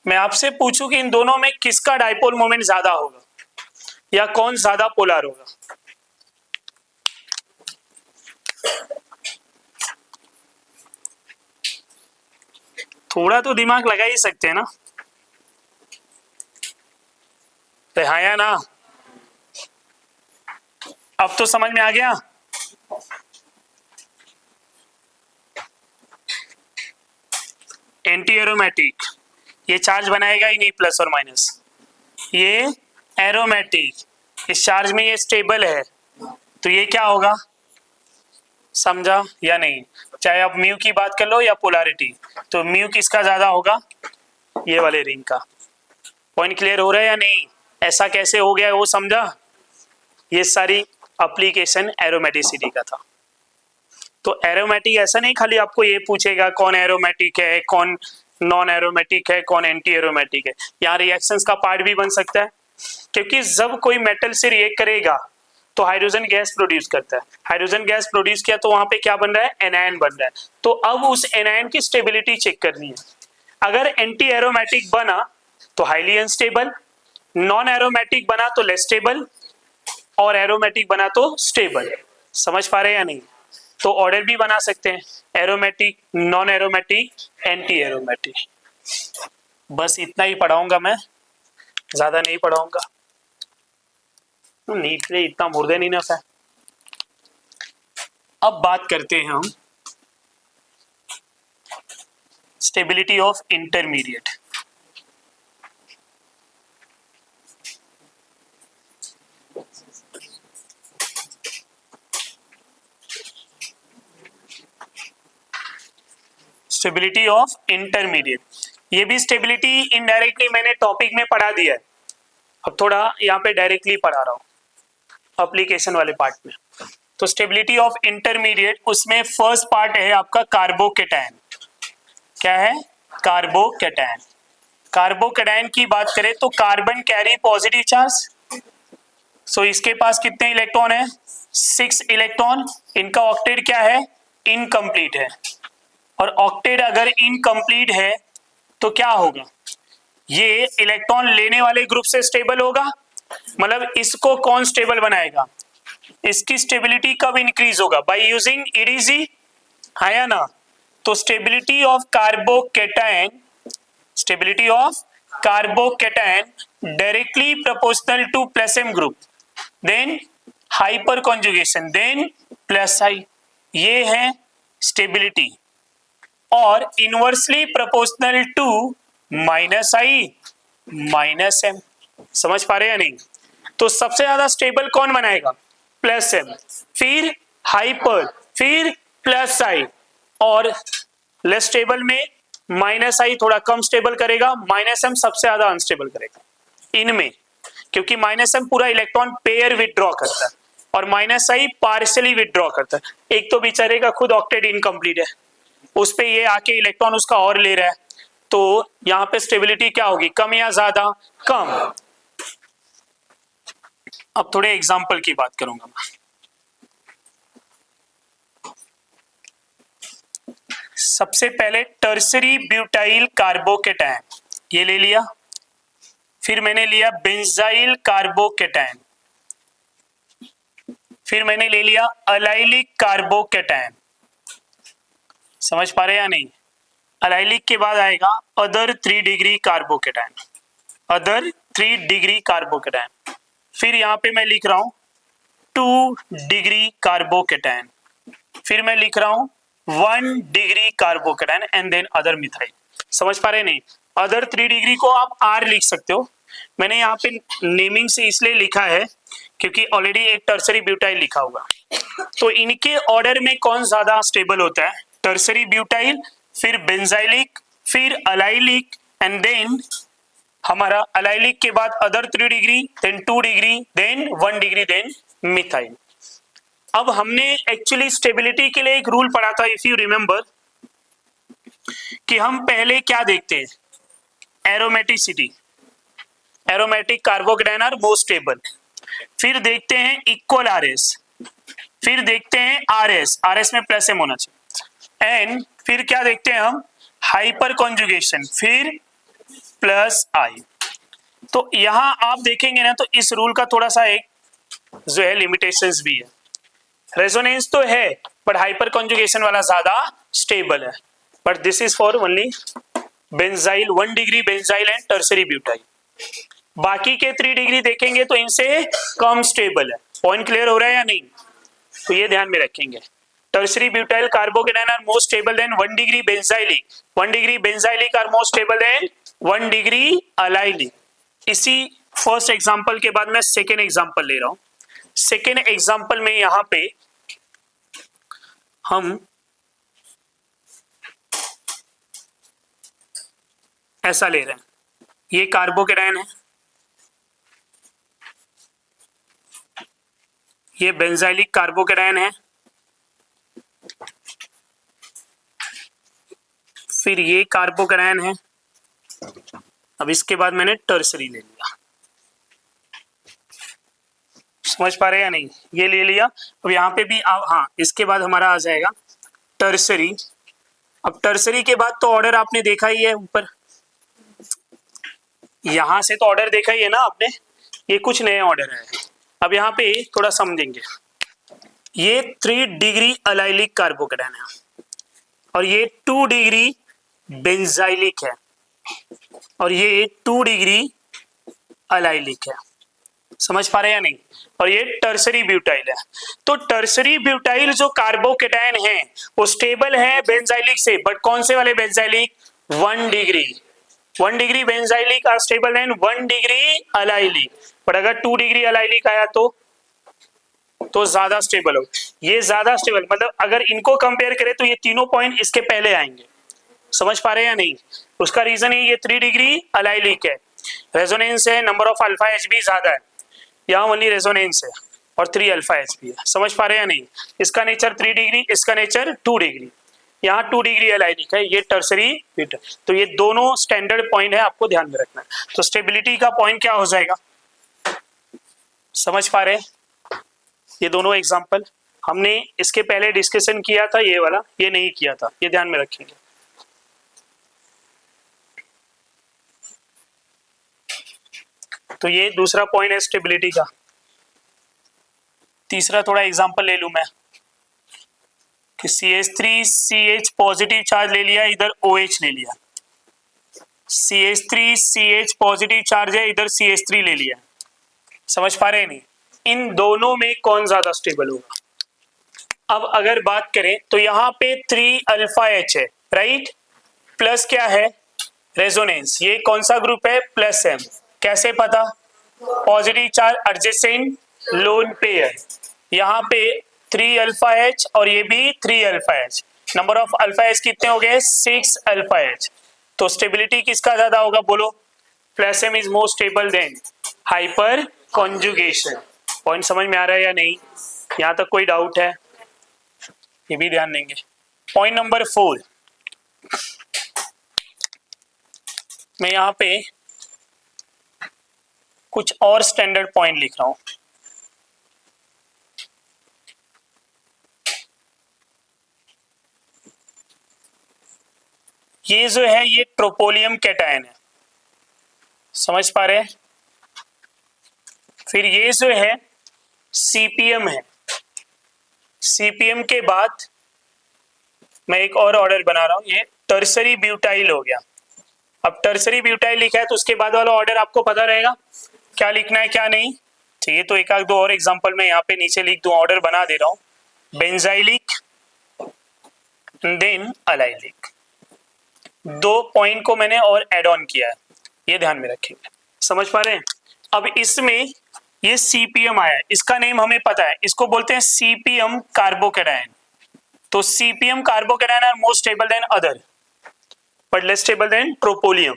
मैं आपसे पूछूं कि इन दोनों में किसका डाइपोल मोमेंट ज्यादा होगा या कौन ज्यादा पोलर होगा। थोड़ा तो दिमाग लगा ही सकते हैं ना, तो हाँ या ना। अब तो समझ में आ गया। एंटी एरोमेटिक ये चार्ज बनाएगा ही नहीं प्लस और माइनस, ये एरोमेटिक इस चार्ज में ये स्टेबल है, तो ये क्या होगा, समझा या नहीं। चाहे आप म्यू की बात कर लो या पोलैरिटी, तो म्यू किसका ज्यादा होगा, ये वाले रिंग का। पॉइंट क्लियर हो रहा है या नहीं, ऐसा कैसे हो गया वो समझा। ये सारी एप्लीकेशन एरोमेटिसिटी का था। तो एरोमेटिक ऐसा नहीं खाली आपको ये पूछेगा कौन एरोमेटिक है, कौन नॉन एरोमेटिक है, कौन एंटी एरोमेटिक है, यहाँ रिएक्शंस का पार्ट भी बन सकता है, क्योंकि जब कोई मेटल से रिएक्ट करेगा तो हाइड्रोजन गैस प्रोड्यूस करता है। हाइड्रोजन गैस प्रोड्यूस किया तो वहां पे क्या बन रहा है, एनायन बन रहा है। तो अब उस एनायन की स्टेबिलिटी चेक करनी है। अगर एंटी एरोमेटिक बना तो हाईली अनस्टेबल, नॉन एरोमेटिक बना तो लेस स्टेबल, और एरोमेटिक बना तो स्टेबल। समझ पा रहे हैं या नहीं। तो ऑर्डर भी बना सकते हैं, aromatic, non aromatic, anti aromatic. बस इतना ही पढ़ाऊंगा मैं, ज्यादा नहीं पढ़ाऊंगा। नीट से इतना मोर देन इनफ है। अब बात करते हैं हम stability of intermediate. Stability of intermediate, ये भी स्टेबिलिटी इनडायरेक्टली मैंने टॉपिक में पढ़ा दिया है, अब थोड़ा यहाँ पे डायरेक्टली पढ़ा रहा हूँ एप्लीकेशन वाले पार्ट में। तो स्टेबिलिटी ऑफ इंटरमीडिएट, उसमें फर्स्ट पार्ट है आपका कार्बोकेटायन। क्या है, कार्बोकेटायन। कार्बोकेटायन की बात करें तो कार्बन कैरी पॉजिटिव चार्ज, सो इसके पास कितने इलेक्ट्रॉन है, 6 इलेक्ट्रॉन। इनका ऑक्टेट क्या है, इनकम्प्लीट है। और ऑक्टेट अगर इनकम्प्लीट है तो क्या होगा, ये इलेक्ट्रॉन लेने वाले ग्रुप से स्टेबल होगा, मतलब इसको कौन स्टेबल बनाएगा, इसकी स्टेबिलिटी कब इंक्रीज होगा, बाय यूजिंग ईडीजी, है या ना। तो stability of carbocation, stability of carbocation directly proportional to plus M group, then hyperconjugation, then plus I, ये है स्टेबिलिटी। और inversely proportional to minus I minus M. समझ पा रहे हैं या नहीं। तो सबसे ज्यादा स्टेबल कौन बनाएगा, प्लस एम, फिर हाइपर, फिर प्लस आई, और लेस स्टेबल में माइनस आई थोड़ा कम स्टेबल करेगा, माइनस एम सबसे ज्यादा अनस्टेबल करेगा इनमें, क्योंकि माइनस एम पूरा इलेक्ट्रॉन पेयर विथड्रॉ करता है और माइनस आई पार्शियली विथड्रॉ करता है। एक तो बेचारे का खुद ऑक्टेट इनकम्प्लीट है, उस पे ये आके इलेक्ट्रॉन उसका और ले रहा है, तो यहां पे स्टेबिलिटी क्या होगी, कम या ज्यादा, कम। अब थोड़े एग्जांपल की बात करूंगा मैं। सबसे पहले टर्सरी ब्यूटाइल कार्बोकेटायन, ये ले लिया। फिर मैंने लिया बेंजाइल कार्बोकेटायन, फिर मैंने ले लिया अलाइलिक कार्बोकेटायन। समझ पा रहे हैं या नहीं। अलाइलिक के बाद आएगा other 3 degree carbocation, other 3 degree carbocation. फिर यहां पे मैं लिख रहा हूं 2 डिग्री कार्बोकेटायन, फिर मैं लिख रहा हूं 1 degree carbocation, and then other methyl. समझ पा रहे नहीं। अदर 3 डिग्री को आप आर लिख सकते हो, मैंने यहाँ पे नेमिंग से इसलिए लिखा है क्योंकि ऑलरेडी एक टर्सरी ब्यूटाइल लिखा हुआ। तो इनके ऑर्डर में कौन ज्यादा स्टेबल होता है, टर्सरी ब्यूटाइल, फिर बेंजाइलिक, फिर अलाइलिक, एंड देन हमारा अलाइलिक के बाद other 3 degree, then 2 degree, then 1 degree, then methyl. अब हमने एक्चुअली स्टेबिलिटी के लिए एक रूल पढ़ा था, इफ यू रिमेंबर, कि हम पहले क्या देखते हैं, aromaticity, aromatic carbocation are most stable, फिर देखते हैं इक्वल आरएस, फिर देखते हैं आरएस, आरएस में प्लस एम होना चाहिए, एंड फिर क्या देखते हैं हम, हाइपर कॉन्जुगेशन, फिर प्लस आई। तो यहां आप देखेंगे ना, तो इस रूल का थोड़ा सा एक जो है लिमिटेशंस भी है। रेजोनेंस तो है बट हाइपर कॉन्जुगेशन वाला ज्यादा स्टेबल है, but this is for only benzyl, 1 degree benzyl and tertiary butyl. बाकी के 3 डिग्री देखेंगे तो इनसे कम स्टेबल है। पॉइंट क्लियर हो रहा है या नहीं, तो ये ध्यान में रखेंगे। Tertiary butyl carbocation are more stable than 1 degree benzylic, 1 degree benzylic are more stable than 1 degree allylic. इसी फर्स्ट एग्जांपल के बाद मैं सेकेंड एग्जांपल ले रहा हूं। सेकेंड एग्जांपल में यहां पे हम ऐसा ले रहे हैं, ये कार्बोकेटायन है, ये बेंजाइलिक कार्बोकेटायन है, फिर ये कार्बोकेटायन है, अब इसके बाद मैंने टर्सरी ले लिया। समझ पा रहे हैं या नहीं? ये ले लिया। अब यहाँ पे भी हाँ, इसके बाद हमारा आ जाएगा टर्सरी। अब टर्सरी के बाद तो ऑर्डर आपने देखा ही है ऊपर, यहां से तो ऑर्डर देखा ही है ना आपने, ये कुछ नए ऑर्डर है। अब यहाँ पे थोड़ा समझेंगे, ये 3 डिग्री अलाइलिक कार्बोकेटायन है और ये 2 डिग्री बेंजाइलिक है और ये 2 डिग्री अलाइलिक है। समझ पा रहे हैं या नहीं? और ये टर्सरी ब्यूटाइल है। तो टर्सरी ब्यूटाइल जो कार्बोकेटायन है वो स्टेबल है बेंजाइलिक से, बट कौन से वाले benzylic? 1 degree. 1 degree benzylic are stable than 1 degree allylic, पर अगर 2 डिग्री अलाइलिक आया तो ज्यादा स्टेबल हो। ये ज्यादा स्टेबल मतलब अगर इनको कंपेयर करें तो ये तीनों पॉइंट इसके पहले आएंगे। समझ पा रहे हैं या नहीं? उसका रीजन है ये 3 डिग्री अलाइलिक है, रेजोनेंस है, नंबर ऑफ अल्फा एच भी ज्यादा है, यहाँ ओनली रेजोनेंस है और 3 अल्फा एच भी है। समझ पा रहे हैं या नहीं? इसका नेचर 3 डिग्री, इसका नेचर 2 डिग्री, यहाँ 2 डिग्री अलाइनिक है, ये टर्सरी बीटा। तो ये दोनों स्टैंडर्ड पॉइंट है, आपको ध्यान में रखना है। तो स्टेबिलिटी का पॉइंट क्या हो जाएगा? समझ पा रहे हैं? ये दोनों एग्जांपल हमने इसके पहले डिस्कशन किया था, ये वाला ये नहीं किया था, ये ध्यान में रखेंगे। तो ये दूसरा पॉइंट है स्टेबिलिटी का। तीसरा थोड़ा एग्जांपल ले लूं मैं कि CH3CH पॉजिटिव चार्ज ले लिया, इधर OH ले लिया, CH3CH पॉजिटिव चार्ज है, इधर CH3 ले लिया। समझ पा रहे हैं नहीं? इन दोनों में कौन ज्यादा स्टेबल होगा? अब अगर बात करें तो यहाँ पे 3 अल्फा एच है, राइट, प्लस क्या है? रेजोनेंस। ये कौन सा ग्रुप है? Plus M। कैसे पता? Positive charge adjacent lone pair, यहाँ पे 3 अल्फा एच और ये भी 3 alpha H, number of alpha H कितने हो गए? 6 अल्फा एच। तो स्टेबिलिटी किसका ज्यादा होगा? बोलो। Plus M is more stable then hyper conjugation. Point समझ में आ रहा है या नहीं? यहाँ तक कोई डाउट है? ये भी ध्यान देंगे। पॉइंट नंबर 4, मैं यहाँ पे कुछ और स्टैंडर्ड पॉइंट लिख रहा हूं। ये जो है ये ट्रोपोलियम कैटायन है, समझ पा रहे हैं? फिर ये जो है CPM है, CPM के बाद मैं एक और ऑर्डर बना रहा हूं, ये टर्सरी ब्यूटाइल हो गया। अब टर्सरी ब्यूटाइल लिखा है तो उसके बाद वाला ऑर्डर आपको पता रहेगा क्या लिखना है क्या नहीं। ठीक है, तो एक आध दो और एग्जांपल मैं यहाँ पे नीचे लिख दूं, ऑर्डर बना दे रहा हूं। बेंजाइलिक देन अलाइलिक, 2 पॉइंट को मैंने और एड ऑन किया है, ये ध्यान में रखेंगे। समझ पा रहे हैं? अब इसमें ये CPM आया है, इसका नेम हमें पता है, इसको बोलते हैं CPM कार्बोकेटायन। तो CPM carbocation are more stable than other but less stable than tropylium,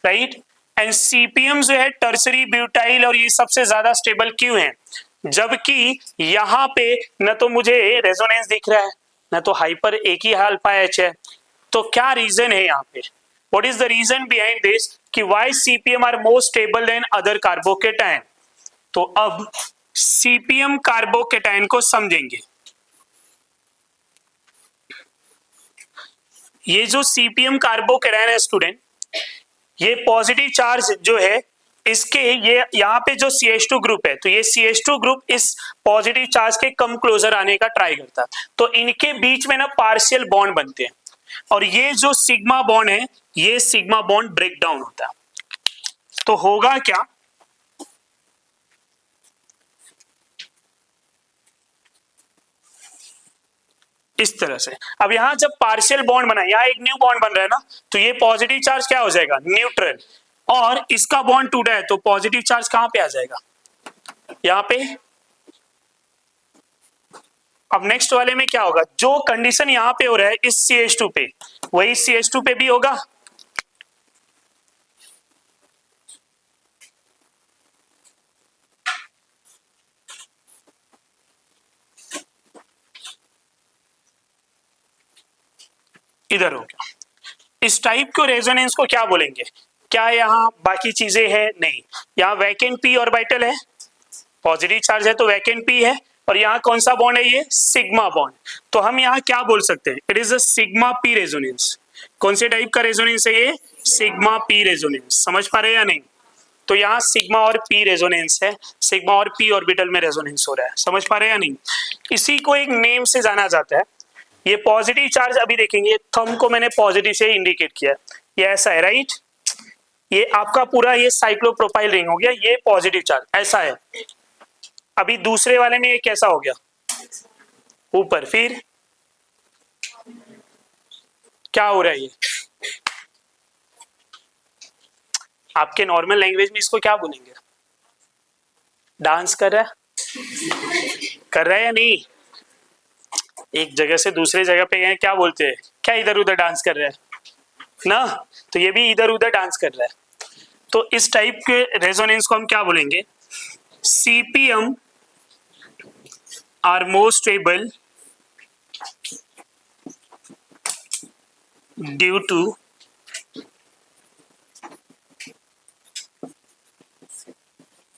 right. And CPM जो है टर्सरी ब्यूटाइल, और ये सबसे ज्यादा स्टेबल क्यों है? जबकि यहाँ पे न तो मुझे रेजोनेंस दिख रहा है न तो हाइपर, एक ही अल्फा एच है। तो क्या रीजन है यहाँ पे? What is the reason behind this कि why CPM are more stable than other carbocation? तो अब CPM कार्बोकेटायन को समझेंगे। ये जो CPM कार्बोकेटायन है स्टूडेंट, ये पॉजिटिव चार्ज जो है इसके, ये यहाँ पे जो CH2 ग्रुप है, तो ये CH2 ग्रुप इस पॉजिटिव चार्ज के कम क्लोजर आने का ट्राई करता है, तो इनके बीच में ना पार्शियल बॉन्ड बनते हैं, और ये जो सिग्मा बॉन्ड है ये सिग्मा बॉन्ड ब्रेक डाउन होता है। तो होगा क्या? इस तरह से। अब यहां जब पार्शियल बॉन्ड बना, यहां एक न्यू बॉन्ड बन रहा है ना, तो ये पॉजिटिव चार्ज क्या हो जाएगा? न्यूट्रल, और इसका बॉन्ड टूटा है तो पॉजिटिव चार्ज कहां पे आ जाएगा? यहां पे। अब नेक्स्ट वाले में क्या होगा? जो कंडीशन यहां पे हो रहा है इस CH2 पे, वही CH2 पे भी होगा। इधर हो गया। इस टाइप को रेजोनेंस को क्या बोलेंगे? क्या यहाँ बाकी चीजें हैं? नहीं, यहाँ वैकेंट पी ऑर्बिटल है, पॉजिटिव चार्ज है तो वैकेंट पी है, और यहाँ कौन सा बॉन्ड है? ये सिग्मा बॉन्ड। तो हम यहाँ क्या बोल सकते हैं? It is a sigma P resonance. कौन से टाइप का रेजोनेंस है ये? Sigma P resonance. समझ पा रहे हैं या नहीं? तो यहाँ सिग्मा और पी रेजोनेंस है, सिग्मा और पी ऑर्बिटल में रेजोनेंस हो रहा है। समझ पा रहे हैं या नहीं? इसी को एक नेम से जाना जाता है। ये पॉजिटिव चार्ज अभी देखेंगे, थंब को मैंने पॉजिटिव से इंडिकेट किया, ये ऐसा है, राइट? ये आपका पूरा ये साइक्लोप्रोपाइल रिंग हो गया, ये पॉजिटिव चार्ज ऐसा है। अभी दूसरे वाले में ये कैसा हो गया? ऊपर। फिर क्या हो रहा है? ये आपके नॉर्मल लैंग्वेज में इसको क्या बोलेंगे? डांस कर रहा है? कर रहा है या नहीं? एक जगह से दूसरे जगह पे गए, क्या बोलते हैं? क्या इधर उधर डांस कर रहा है ना? तो ये भी इधर उधर डांस कर रहा है। तो इस टाइप के रेजोनेंस को हम क्या बोलेंगे? CPM are more stable due to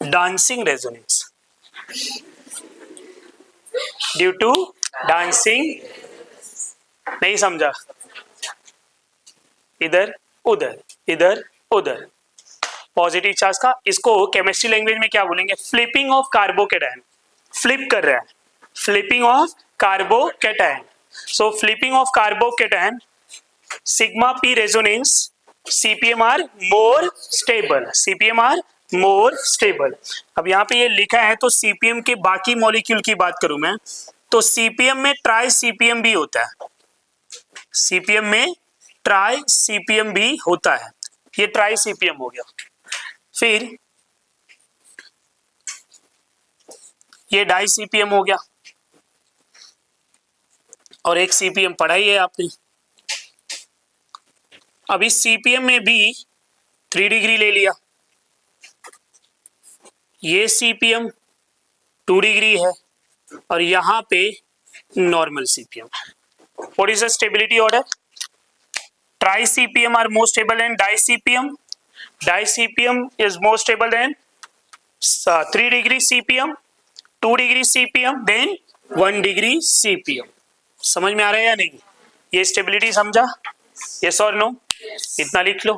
dancing resonance, due to dancing. नहीं समझा? इधर उधर, इधर उधर, पॉजिटिव चार्ज का। इसको केमिस्ट्री लैंग्वेज में क्या बोलेंगे? Flipping of carbocation. फ्लिप कर रहा है, flipping of carbocation. So flipping of carbocation, sigma P resonance, CPM are more stable, CPM are more stable. अब यहाँ पे ये लिखा है, तो सीपीएम के बाकी मॉलिक्यूल की बात करूं मैं, तो सीपीएम में ट्राई सीपीएम भी होता है, सीपीएम में ट्राई सीपीएम भी होता है। ये ट्राई सीपीएम हो गया। फिर ये डाई सीपीएम हो गया, और एक सीपीएम पढ़ा ही है आपने। अभी सीपीएम में भी 3 डिग्री ले लिया, ये सीपीएम 2 डिग्री है, और यहां पे normal CPM. What is the stability order? Tri CPM are more stable than di CPM, di CPM is more stable than 3 degree CPM, 2 degree CPM, then 1 degree CPM. समझ में आ रहा है या नहीं? ये स्टेबिलिटी समझा? यस और नो? इतना लिख लो।